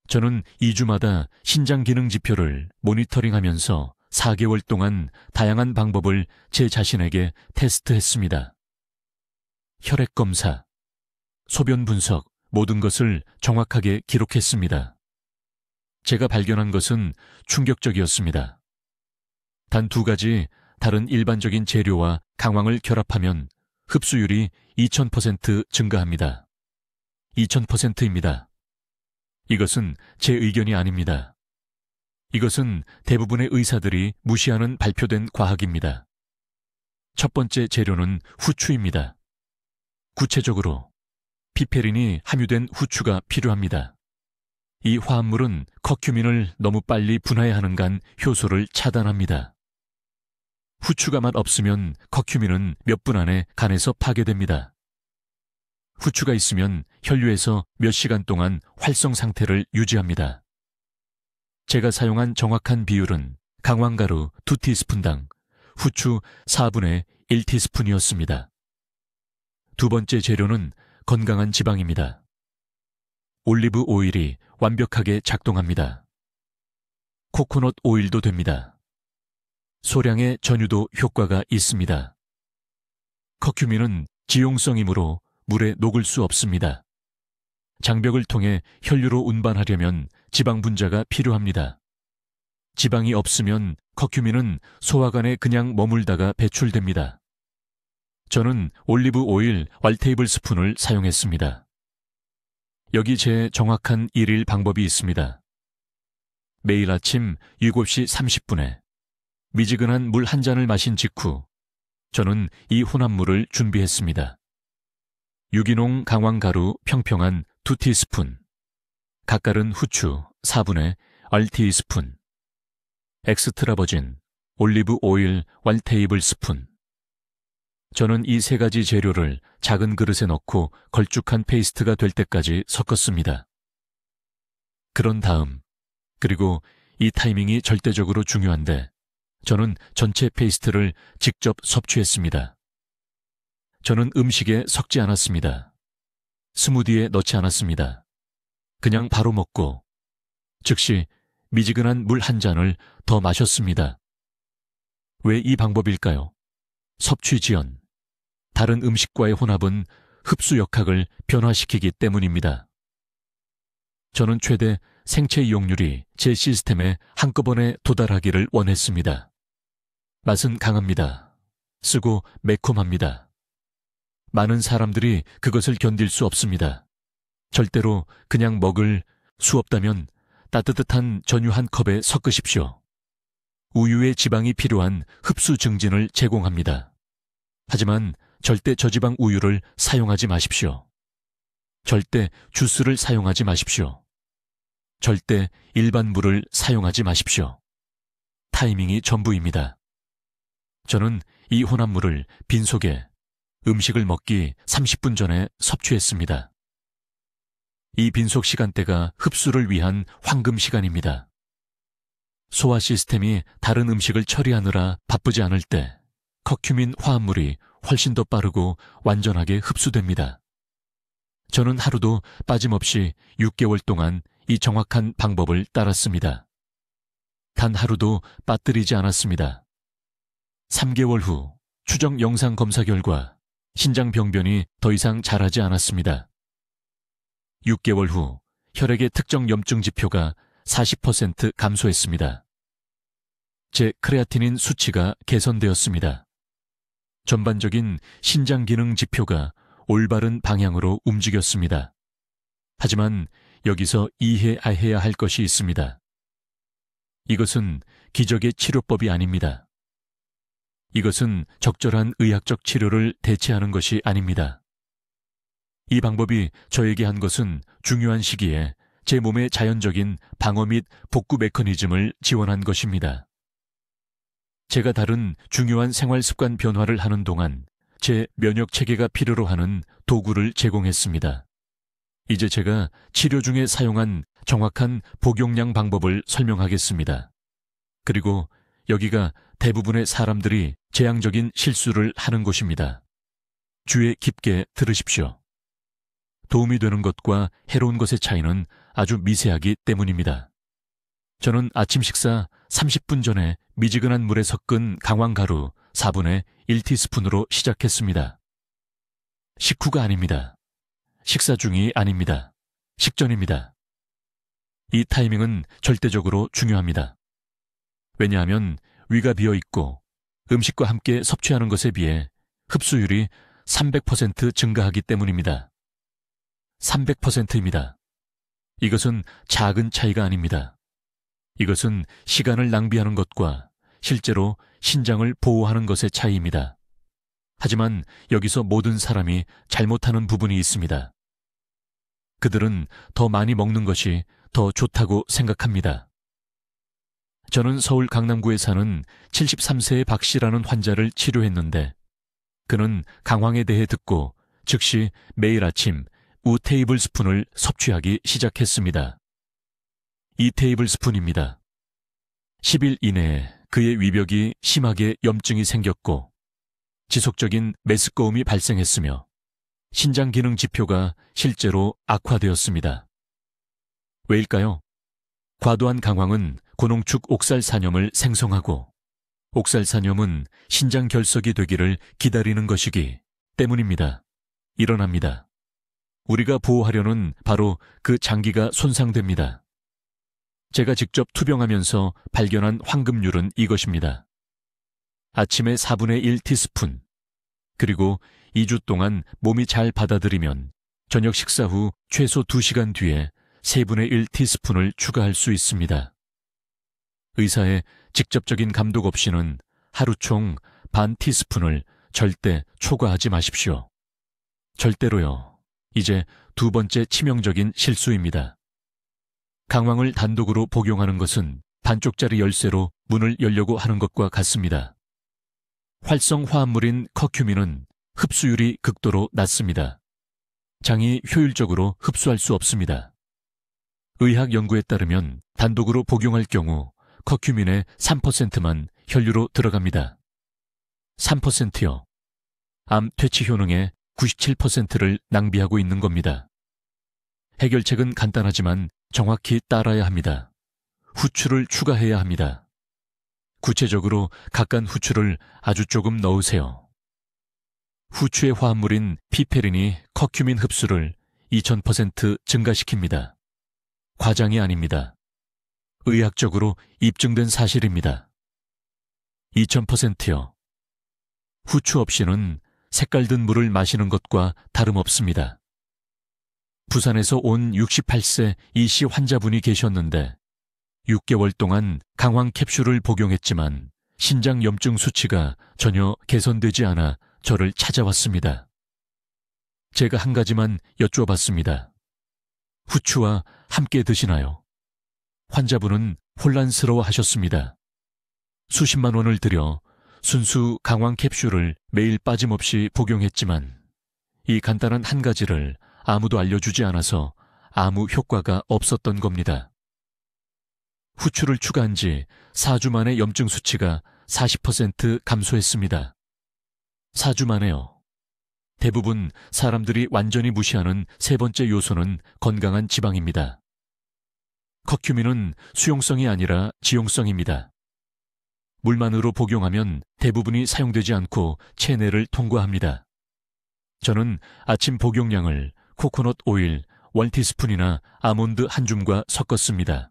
저는 2주마다 신장 기능 지표를 모니터링하면서 4개월 동안 다양한 방법을 제 자신에게 테스트했습니다. 혈액 검사, 소변 분석, 모든 것을 정확하게 기록했습니다. 제가 발견한 것은 충격적이었습니다. 단 2가지 다른 일반적인 재료와 강황을 결합하면 흡수율이 2000% 증가합니다. 2000%입니다. 이것은 제 의견이 아닙니다. 이것은 대부분의 의사들이 무시하는 발표된 과학입니다. 첫 번째 재료는 후추입니다. 구체적으로 피페린이 함유된 후추가 필요합니다. 이 화합물은 커큐민을 너무 빨리 분해하는 간 효소를 차단합니다. 후추가 맛 없으면 커큐민은 몇 분 안에 간에서 파괴됩니다. 후추가 있으면 혈류에서 몇 시간 동안 활성 상태를 유지합니다. 제가 사용한 정확한 비율은 강황가루 2티스푼당 후추 4분의 1티스푼이었습니다. 두 번째 재료는 건강한 지방입니다. 올리브 오일이 완벽하게 작동합니다. 코코넛 오일도 됩니다. 소량의 전유도 효과가 있습니다. 커큐민은 지용성이므로 물에 녹을 수 없습니다. 장벽을 통해 혈류로 운반하려면 지방 분자가 필요합니다. 지방이 없으면 커큐민은 소화관에 그냥 머물다가 배출됩니다. 저는 올리브 오일 1테이블 스푼을 사용했습니다. 여기 제 정확한 일일 방법이 있습니다. 매일 아침 7시 30분에 미지근한 물 한 잔을 마신 직후 저는 이 혼합물을 준비했습니다. 유기농 강황가루 평평한 2티스푼, 갓가른 후추 4분의 1티스푼, 엑스트라 버진 올리브 오일 1테이블스푼. 저는 이 세 가지 재료를 작은 그릇에 넣고 걸쭉한 페이스트가 될 때까지 섞었습니다. 그런 다음, 그리고 이 타이밍이 절대적으로 중요한데 저는 전체 페이스트를 직접 섭취했습니다. 저는 음식에 섞지 않았습니다. 스무디에 넣지 않았습니다. 그냥 바로 먹고 즉시 미지근한 물 한 잔을 더 마셨습니다. 왜 이 방법일까요? 섭취 지연, 다른 음식과의 혼합은 흡수 역학을 변화시키기 때문입니다. 저는 최대 생체 이용률이 제 시스템에 한꺼번에 도달하기를 원했습니다. 맛은 강합니다. 쓰고 매콤합니다. 많은 사람들이 그것을 견딜 수 없습니다. 절대로 그냥 먹을 수 없다면 따뜻한 전유 한 컵에 섞으십시오. 우유에 지방이 필요한 흡수 증진을 제공합니다. 하지만 절대 저지방 우유를 사용하지 마십시오. 절대 주스를 사용하지 마십시오. 절대 일반 물을 사용하지 마십시오. 타이밍이 전부입니다. 저는 이 혼합물을 빈속에 음식을 먹기 30분 전에 섭취했습니다. 이 빈속 시간대가 흡수를 위한 황금 시간입니다. 소화 시스템이 다른 음식을 처리하느라 바쁘지 않을 때 커큐민 화합물이 훨씬 더 빠르고 완전하게 흡수됩니다. 저는 하루도 빠짐없이 6개월 동안 이 정확한 방법을 따랐습니다. 단 하루도 빠뜨리지 않았습니다. 3개월 후 추정 영상 검사 결과 신장 병변이 더 이상 자라지 않았습니다. 6개월 후 혈액의 특정 염증 지표가 40% 감소했습니다. 제 크레아티닌 수치가 개선되었습니다. 전반적인 신장 기능 지표가 올바른 방향으로 움직였습니다. 하지만 여기서 이해해야 할 것이 있습니다. 이것은 기적의 치료법이 아닙니다. 이것은 적절한 의학적 치료를 대체하는 것이 아닙니다. 이 방법이 저에게 한 것은 중요한 시기에 제 몸의 자연적인 방어 및 복구 메커니즘을 지원한 것입니다. 제가 다른 중요한 생활 습관 변화를 하는 동안 제 면역 체계가 필요로 하는 도구를 제공했습니다. 이제 제가 치료 중에 사용한 정확한 복용량 방법을 설명하겠습니다. 그리고 여기가 대부분의 사람들이 재앙적인 실수를 하는 곳입니다. 귀에 깊게 들으십시오. 도움이 되는 것과 해로운 것의 차이는 아주 미세하기 때문입니다. 저는 아침 식사 30분 전에 미지근한 물에 섞은 강황가루 4분의 1티스푼으로 시작했습니다. 식후가 아닙니다. 식사 중이 아닙니다. 식전입니다. 이 타이밍은 절대적으로 중요합니다. 왜냐하면 위가 비어 있고 음식과 함께 섭취하는 것에 비해 흡수율이 300% 증가하기 때문입니다. 300%입니다. 이것은 작은 차이가 아닙니다. 이것은 시간을 낭비하는 것과 실제로 신장을 보호하는 것의 차이입니다. 하지만 여기서 모든 사람이 잘못하는 부분이 있습니다. 그들은 더 많이 먹는 것이 더 좋다고 생각합니다. 저는 서울 강남구에 사는 73세의 박 씨라는 환자를 치료했는데 그는 강황에 대해 듣고 즉시 매일 아침 5테이블스푼을 섭취하기 시작했습니다. 2테이블스푼입니다. 10일 이내에 그의 위벽이 심하게 염증이 생겼고 지속적인 메스꺼움이 발생했으며 신장 기능 지표가 실제로 악화되었습니다. 왜일까요? 과도한 강황은 고농축 옥살산염을 생성하고 옥살산염은 신장 결석이 되기를 기다리는 것이기 때문입니다. 일어납니다. 우리가 보호하려는 바로 그 장기가 손상됩니다. 제가 직접 투병하면서 발견한 황금률은 이것입니다. 아침에 4분의 1티스푼, 그리고 2주 동안 몸이 잘 받아들이면 저녁 식사 후 최소 2시간 뒤에 1/3 티스푼을 추가할 수 있습니다. 의사의 직접적인 감독 없이는 하루 총 반 티스푼을 절대 초과하지 마십시오. 절대로요. 이제 2번째 치명적인 실수입니다. 강황을 단독으로 복용하는 것은 반쪽짜리 열쇠로 문을 열려고 하는 것과 같습니다. 활성 화합물인 커큐민은 흡수율이 극도로 낮습니다. 장이 효율적으로 흡수할 수 없습니다. 의학 연구에 따르면 단독으로 복용할 경우 커큐민의 3%만 혈류로 들어갑니다. 3%요. 암 퇴치 효능의 97%를 낭비하고 있는 겁니다. 해결책은 간단하지만 정확히 따라야 합니다. 후추를 추가해야 합니다. 구체적으로 각간 후추를 아주 조금 넣으세요. 후추의 화합물인 피페린이 커큐민 흡수를 2000% 증가시킵니다. 과장이 아닙니다. 의학적으로 입증된 사실입니다. 2000%요. 후추 없이는 색깔 든 물을 마시는 것과 다름없습니다. 부산에서 온 68세 이씨 환자분이 계셨는데 6개월 동안 강황 캡슐을 복용했지만 신장 염증 수치가 전혀 개선되지 않아 저를 찾아왔습니다. 제가 한 가지만 여쭈어봤습니다. 후추와 함께 드시나요? 환자분은 혼란스러워 하셨습니다. 수십만 원을 들여 순수 강황 캡슐을 매일 빠짐없이 복용했지만 이 간단한 한 가지를 아무도 알려주지 않아서 아무 효과가 없었던 겁니다. 후추를 추가한 지 4주 만에 염증 수치가 40% 감소했습니다. 4주 만에요. 대부분 사람들이 완전히 무시하는 3번째 요소는 건강한 지방입니다. 커큐민은 수용성이 아니라 지용성입니다. 물만으로 복용하면 대부분이 사용되지 않고 체내를 통과합니다. 저는 아침 복용량을 코코넛 오일 1티스푼이나 아몬드 한 줌과 섞었습니다.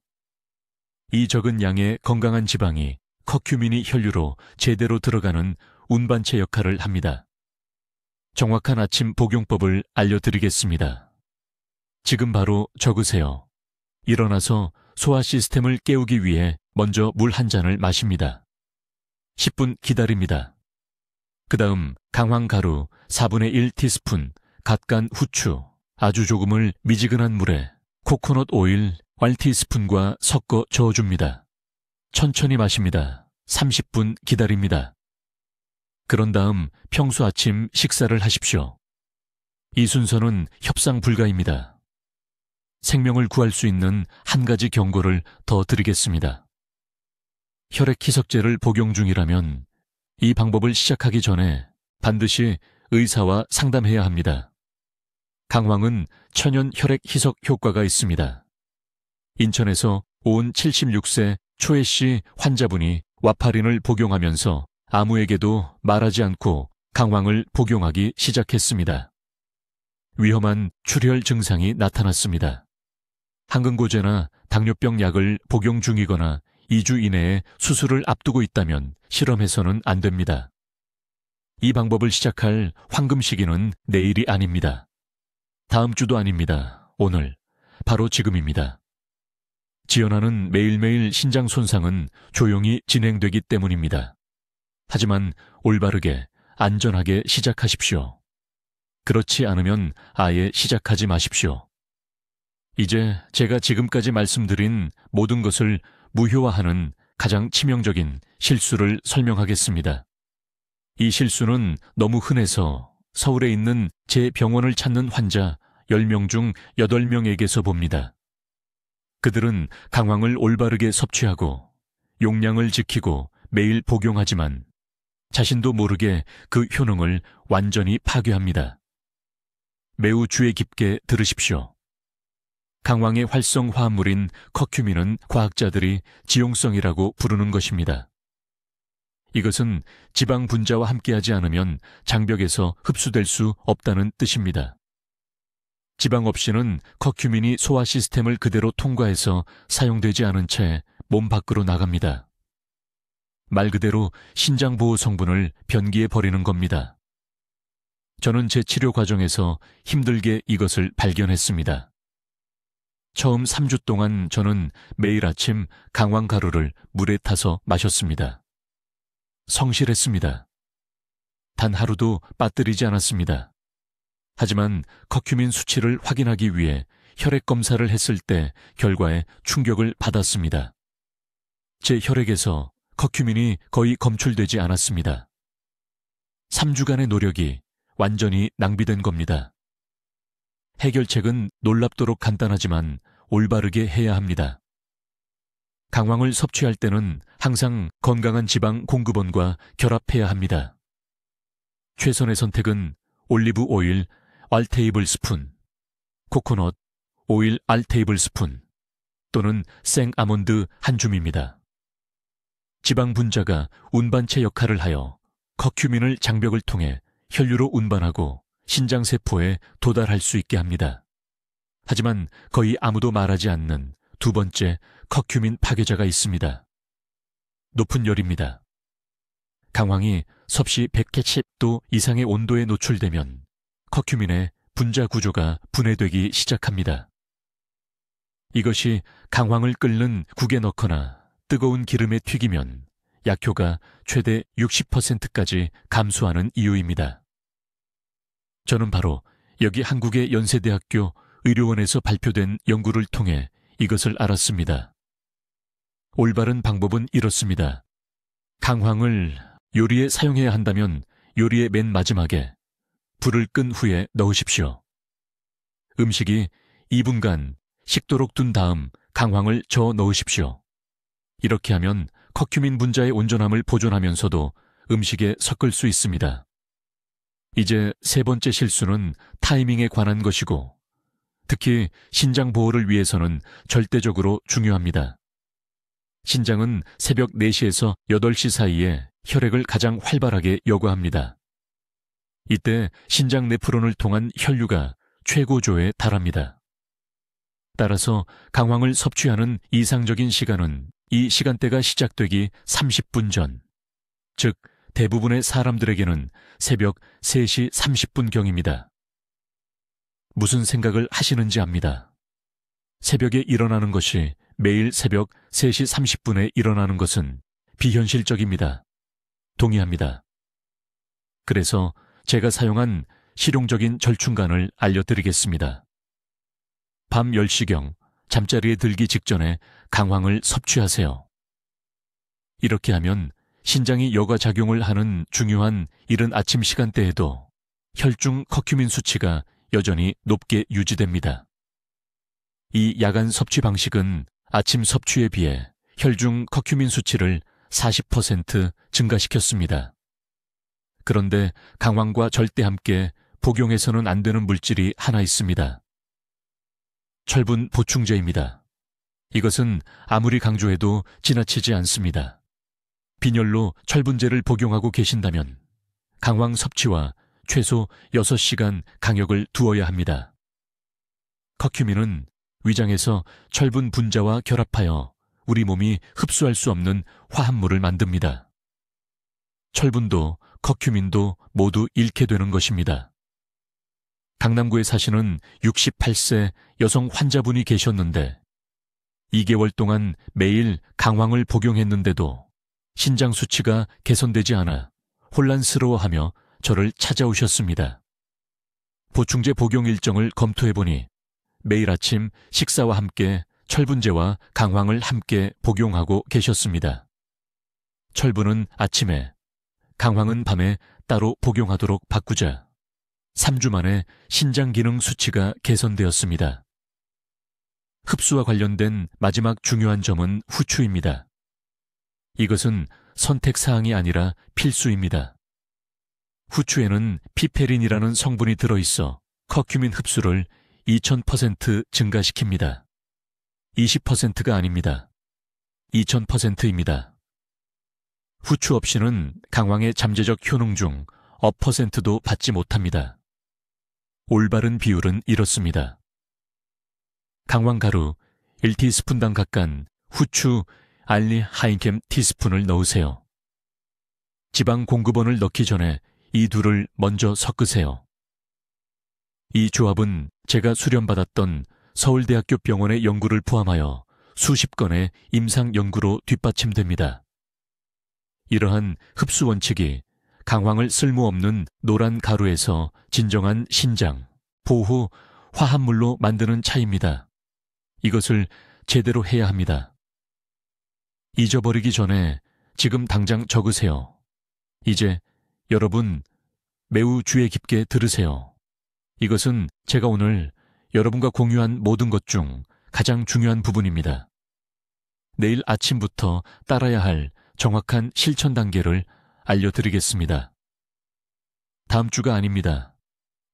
이 적은 양의 건강한 지방이 커큐민이 혈류로 제대로 들어가는 운반체 역할을 합니다. 정확한 아침 복용법을 알려드리겠습니다. 지금 바로 적으세요. 일어나서 소화 시스템을 깨우기 위해 먼저 물 한 잔을 마십니다. 10분 기다립니다. 그 다음 강황가루 1/4 티스푼, 갓 간 후추, 아주 조금을 미지근한 물에 코코넛 오일 1티스푼과 섞어 저어줍니다. 천천히 마십니다. 30분 기다립니다. 그런 다음 평소 아침 식사를 하십시오. 이 순서는 협상 불가입니다. 생명을 구할 수 있는 한 가지 경고를 더 드리겠습니다. 혈액 희석제를 복용 중이라면 이 방법을 시작하기 전에 반드시 의사와 상담해야 합니다. 강황은 천연 혈액 희석 효과가 있습니다. 인천에서 온 76세 초혜 씨 환자분이 와파린을 복용하면서 아무에게도 말하지 않고 강황을 복용하기 시작했습니다. 위험한 출혈 증상이 나타났습니다. 항근고제나 당뇨병 약을 복용 중이거나 2주 이내에 수술을 앞두고 있다면 실험해서는 안 됩니다. 이 방법을 시작할 황금 시기는 내일이 아닙니다. 다음 주도 아닙니다. 오늘, 바로 지금입니다. 지연하는 매일매일 신장 손상은 조용히 진행되기 때문입니다. 하지만 올바르게, 안전하게 시작하십시오. 그렇지 않으면 아예 시작하지 마십시오. 이제 제가 지금까지 말씀드린 모든 것을 무효화하는 가장 치명적인 실수를 설명하겠습니다. 이 실수는 너무 흔해서 서울에 있는 제 병원을 찾는 환자 10명 중 8명에게서 봅니다. 그들은 강황을 올바르게 섭취하고 용량을 지키고 매일 복용하지만 자신도 모르게 그 효능을 완전히 파괴합니다. 매우 주의 깊게 들으십시오. 강황의 활성 화합물인 커큐민은 과학자들이 지용성이라고 부르는 것입니다. 이것은 지방 분자와 함께하지 않으면 장벽에서 흡수될 수 없다는 뜻입니다. 지방 없이는 커큐민이 소화 시스템을 그대로 통과해서 사용되지 않은 채 몸 밖으로 나갑니다. 말 그대로 신장 보호 성분을 변기에 버리는 겁니다. 저는 제 치료 과정에서 힘들게 이것을 발견했습니다. 처음 3주 동안 저는 매일 아침 강황가루를 물에 타서 마셨습니다. 성실했습니다. 단 하루도 빠뜨리지 않았습니다. 하지만 커큐민 수치를 확인하기 위해 혈액 검사를 했을 때 결과에 충격을 받았습니다. 제 혈액에서 커큐민이 거의 검출되지 않았습니다. 3주간의 노력이 완전히 낭비된 겁니다. 해결책은 놀랍도록 간단하지만 올바르게 해야 합니다. 강황을 섭취할 때는 항상 건강한 지방 공급원과 결합해야 합니다. 최선의 선택은 올리브 오일 알 테이블 스푼, 코코넛 오일 알 테이블 스푼 또는 생 아몬드 한 줌입니다. 지방 분자가 운반체 역할을 하여 커큐민을 장벽을 통해 혈류로 운반하고 신장세포에 도달할 수 있게 합니다. 하지만 거의 아무도 말하지 않는 두 번째 커큐민 파괴자가 있습니다. 높은 열입니다. 강황이 섭씨 170도 이상의 온도에 노출되면 커큐민의 분자 구조가 분해되기 시작합니다. 이것이 강황을 끓는 국에 넣거나 뜨거운 기름에 튀기면 약효가 최대 60%까지 감소하는 이유입니다. 저는 바로 여기 한국의 연세대학교 의료원에서 발표된 연구를 통해 이것을 알았습니다. 올바른 방법은 이렇습니다. 강황을 요리에 사용해야 한다면 요리의 맨 마지막에 불을 끈 후에 넣으십시오. 음식이 2분간 식도록 둔 다음 강황을 저어 넣으십시오. 이렇게 하면 커큐민 분자의 온전함을 보존하면서도 음식에 섞을 수 있습니다. 이제 세 번째 실수는 타이밍에 관한 것이고 특히 신장 보호를 위해서는 절대적으로 중요합니다. 신장은 새벽 4시에서 8시 사이에 혈액을 가장 활발하게 여과합니다. 이때 신장 네프론을 통한 혈류가 최고조에 달합니다. 따라서 강황을 섭취하는 이상적인 시간은 이 시간대가 시작되기 30분 전, 즉 대부분의 사람들에게는 새벽 3시 30분경입니다. 무슨 생각을 하시는지 압니다. 새벽에 일어나는 것이 매일 새벽 3시 30분에 일어나는 것은 비현실적입니다. 동의합니다. 그래서 제가 사용한 실용적인 절충간을 알려드리겠습니다. 밤 10시경 잠자리에 들기 직전에 강황을 섭취하세요. 이렇게 하면 신장이 여과작용을 하는 중요한 이른 아침 시간대에도 혈중 커큐민 수치가 여전히 높게 유지됩니다. 이 야간 섭취 방식은 아침 섭취에 비해 혈중 커큐민 수치를 40% 증가시켰습니다. 그런데 강황과 절대 함께 복용해서는 안 되는 물질이 하나 있습니다. 철분 보충제입니다. 이것은 아무리 강조해도 지나치지 않습니다. 빈혈로 철분제를 복용하고 계신다면 강황 섭취와 최소 6시간 간격을 두어야 합니다. 커큐민은 위장에서 철분 분자와 결합하여 우리 몸이 흡수할 수 없는 화합물을 만듭니다. 철분도 커큐민도 모두 잃게 되는 것입니다. 강남구에 사시는 68세 여성 환자분이 계셨는데 2개월 동안 매일 강황을 복용했는데도 신장 수치가 개선되지 않아 혼란스러워하며 저를 찾아오셨습니다. 보충제 복용 일정을 검토해보니 매일 아침 식사와 함께 철분제와 강황을 함께 복용하고 계셨습니다. 철분은 아침에, 강황은 밤에 따로 복용하도록 바꾸자 3주 만에 신장 기능 수치가 개선되었습니다. 흡수와 관련된 마지막 중요한 점은 후추입니다. 이것은 선택사항이 아니라 필수입니다. 후추에는 피페린이라는 성분이 들어있어 커큐민 흡수를 2000% 증가시킵니다. 20%가 아닙니다. 2000%입니다. 후추 없이는 강황의 잠재적 효능 중 5%도 받지 못합니다. 올바른 비율은 이렇습니다. 강황가루 1티스푼당 각각 후추 알리 하인켐 티스푼을 넣으세요. 지방 공급원을 넣기 전에 이 둘을 먼저 섞으세요. 이 조합은 제가 수련받았던 서울대학교 병원의 연구를 포함하여 수십 건의 임상 연구로 뒷받침됩니다. 이러한 흡수 원칙이 강황을 쓸모없는 노란 가루에서 진정한 신장, 보호, 화합물로 만드는 차이입니다. 이것을 제대로 해야 합니다. 잊어버리기 전에 지금 당장 적으세요. 이제 여러분 매우 주의 깊게 들으세요. 이것은 제가 오늘 여러분과 공유한 모든 것 중 가장 중요한 부분입니다. 내일 아침부터 따라야 할 정확한 실천 단계를 알려드리겠습니다. 다음 주가 아닙니다.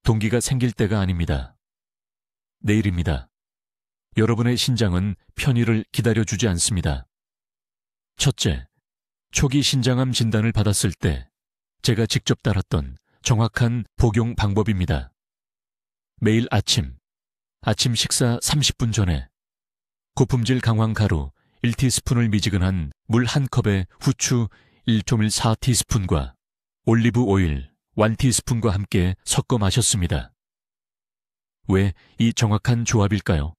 동기가 생길 때가 아닙니다. 내일입니다. 여러분의 신장은 편의를 기다려주지 않습니다. 첫째, 초기 신장암 진단을 받았을 때 제가 직접 따랐던 정확한 복용 방법입니다. 매일 아침 식사 30분 전에 고품질 강황 가루 1티스푼을 미지근한 물 1컵에 후추 1.14티스푼과 올리브 오일 1티스푼과 함께 섞어 마셨습니다. 왜 이 정확한 조합일까요?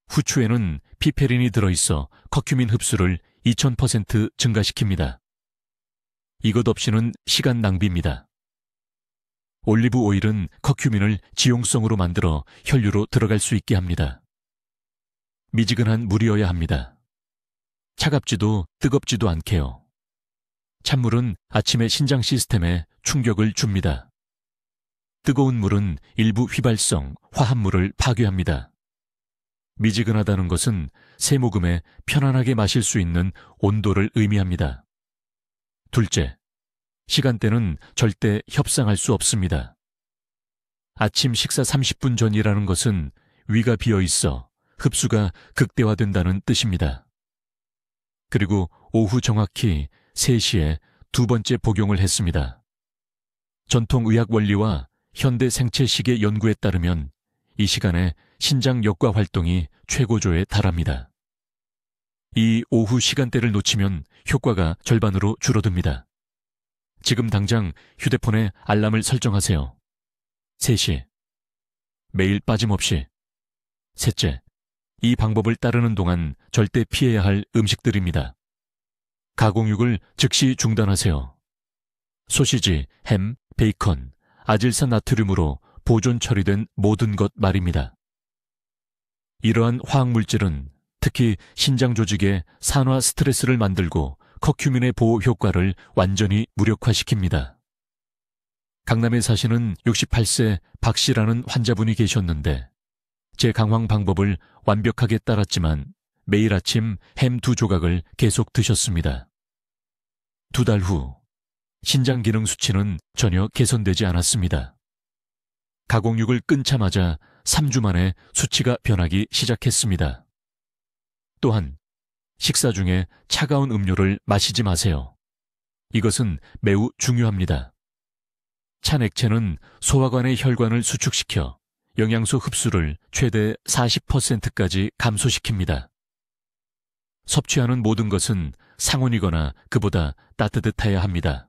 후추에는 피페린이 들어있어 커큐민 흡수를 2000% 증가시킵니다. 이것 없이는 시간 낭비입니다. 올리브 오일은 커큐민을 지용성으로 만들어 혈류로 들어갈 수 있게 합니다. 미지근한 물이어야 합니다. 차갑지도 뜨겁지도 않게요. 찬물은 아침의 신장 시스템에 충격을 줍니다. 뜨거운 물은 일부 휘발성, 화합물을 파괴합니다. 미지근하다는 것은 세모금에 편안하게 마실 수 있는 온도를 의미합니다. 둘째, 시간대는 절대 협상할 수 없습니다. 아침 식사 30분 전이라는 것은 위가 비어 있어 흡수가 극대화된다는 뜻입니다. 그리고 오후 정확히 3시에 두 번째 복용을 했습니다. 전통의학 원리와 현대 생체식의 연구에 따르면 이 시간에 신장 역과 활동이 최고조에 달합니다. 이 오후 시간대를 놓치면 효과가 절반으로 줄어듭니다. 지금 당장 휴대폰에 알람을 설정하세요. 3시. 매일 빠짐없이. 셋째, 이 방법을 따르는 동안 절대 피해야 할 음식들입니다. 가공육을 즉시 중단하세요. 소시지, 햄, 베이컨, 아질산 나트륨으로 보존 처리된 모든 것 말입니다. 이러한 화학물질은 특히 신장 조직에 산화 스트레스를 만들고 커큐민의 보호 효과를 완전히 무력화시킵니다. 강남에 사시는 68세 박 씨라는 환자분이 계셨는데 제 강황 방법을 완벽하게 따랐지만 매일 아침 햄 2조각을 계속 드셨습니다. 2달 후 신장 기능 수치는 전혀 개선되지 않았습니다. 가공육을 끊자마자 3주 만에 수치가 변하기 시작했습니다. 또한 식사 중에 차가운 음료를 마시지 마세요. 이것은 매우 중요합니다. 찬 액체는 소화관의 혈관을 수축시켜 영양소 흡수를 최대 40%까지 감소시킵니다. 섭취하는 모든 것은 상온이거나 그보다 따뜻해야 합니다.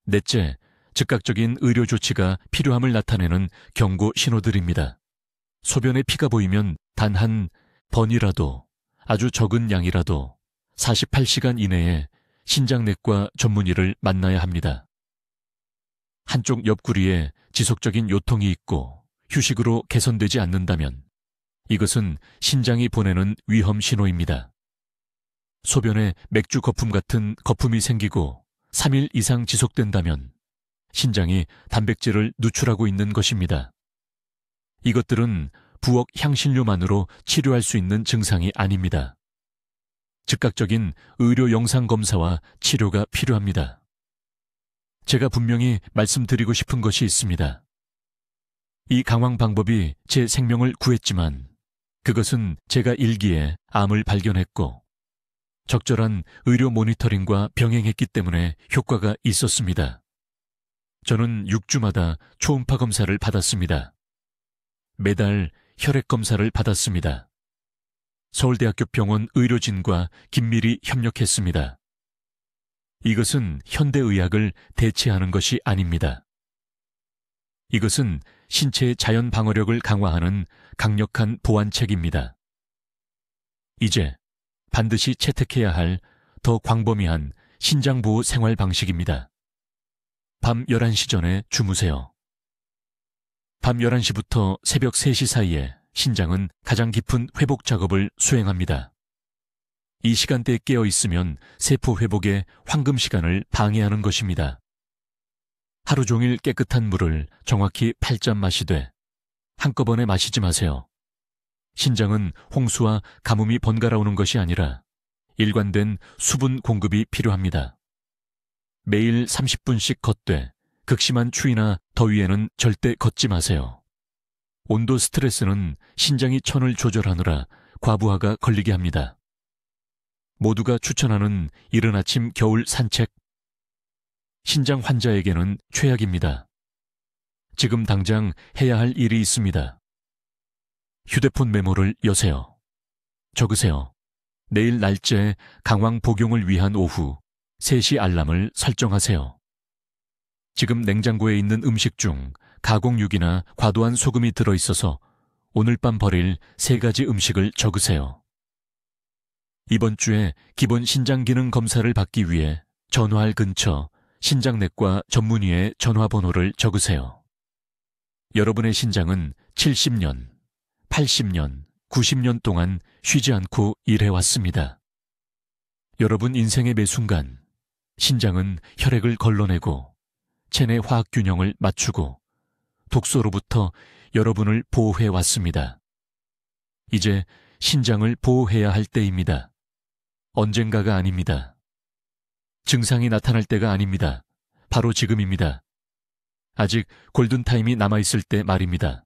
넷째, 즉각적인 의료 조치가 필요함을 나타내는 경고 신호들입니다. 소변에 피가 보이면 단 한 번이라도 아주 적은 양이라도 48시간 이내에 신장내과 전문의를 만나야 합니다. 한쪽 옆구리에 지속적인 요통이 있고 휴식으로 개선되지 않는다면 이것은 신장이 보내는 위험 신호입니다. 소변에 맥주 거품 같은 거품이 생기고 3일 이상 지속된다면 신장이 단백질을 누출하고 있는 것입니다. 이것들은 부엌 향신료만으로 치료할 수 있는 증상이 아닙니다. 즉각적인 의료 영상 검사와 치료가 필요합니다. 제가 분명히 말씀드리고 싶은 것이 있습니다. 이 강황 방법이 제 생명을 구했지만 그것은 제가 일기에 암을 발견했고 적절한 의료 모니터링과 병행했기 때문에 효과가 있었습니다. 저는 6주마다 초음파 검사를 받았습니다. 매달 혈액 검사를 받았습니다. 서울대학교 병원 의료진과 긴밀히 협력했습니다. 이것은 현대의학을 대체하는 것이 아닙니다. 이것은 신체의 자연 방어력을 강화하는 강력한 보완책입니다. 이제 반드시 채택해야 할 더 광범위한 신장보호 생활 방식입니다. 밤 11시 전에 주무세요. 밤 11시부터 새벽 3시 사이에 신장은 가장 깊은 회복 작업을 수행합니다. 이 시간대에 깨어 있으면 세포 회복의 황금 시간을 방해하는 것입니다. 하루 종일 깨끗한 물을 정확히 8잔 마시되 한꺼번에 마시지 마세요. 신장은 홍수와 가뭄이 번갈아 오는 것이 아니라 일관된 수분 공급이 필요합니다. 매일 30분씩 걷되 극심한 추위나 더위에는 절대 걷지 마세요. 온도 스트레스는 신장이 천을 조절하느라 과부하가 걸리게 합니다. 모두가 추천하는 이른 아침 겨울 산책. 신장 환자에게는 최악입니다. 지금 당장 해야 할 일이 있습니다. 휴대폰 메모를 여세요. 적으세요. 내일 날짜에 강황 복용을 위한 오후 3시 알람을 설정하세요. 지금 냉장고에 있는 음식 중 가공육이나 과도한 소금이 들어있어서 오늘 밤 버릴 3가지 음식을 적으세요. 이번 주에 기본 신장기능 검사를 받기 위해 전화할 근처 신장내과 전문의의 전화번호를 적으세요. 여러분의 신장은 70년, 80년, 90년 동안 쉬지 않고 일해왔습니다. 여러분 인생의 매 순간 신장은 혈액을 걸러내고 체내 화학균형을 맞추고 독소로부터 여러분을 보호해왔습니다. 이제 신장을 보호해야 할 때입니다. 언젠가가 아닙니다. 증상이 나타날 때가 아닙니다. 바로 지금입니다. 아직 골든타임이 남아있을 때 말입니다.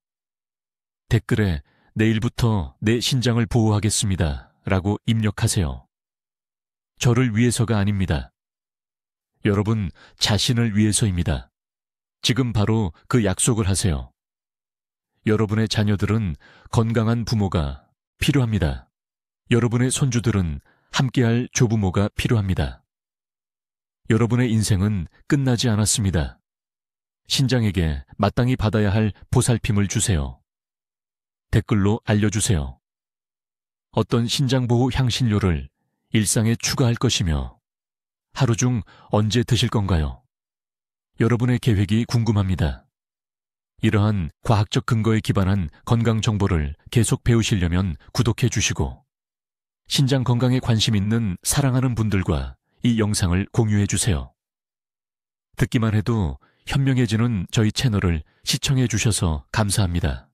댓글에 내일부터 내 신장을 보호하겠습니다 라고 입력하세요. 저를 위해서가 아닙니다. 여러분 자신을 위해서입니다. 지금 바로 그 약속을 하세요. 여러분의 자녀들은 건강한 부모가 필요합니다. 여러분의 손주들은 함께할 조부모가 필요합니다. 여러분의 인생은 끝나지 않았습니다. 신장에게 마땅히 받아야 할 보살핌을 주세요. 댓글로 알려주세요. 어떤 신장보호 향신료를 일상에 추가할 것이며 하루 중 언제 드실 건가요? 여러분의 계획이 궁금합니다. 이러한 과학적 근거에 기반한 건강 정보를 계속 배우시려면 구독해 주시고 신장 건강에 관심 있는 사랑하는 분들과 이 영상을 공유해 주세요. 듣기만 해도 현명해지는 저희 채널을 시청해 주셔서 감사합니다.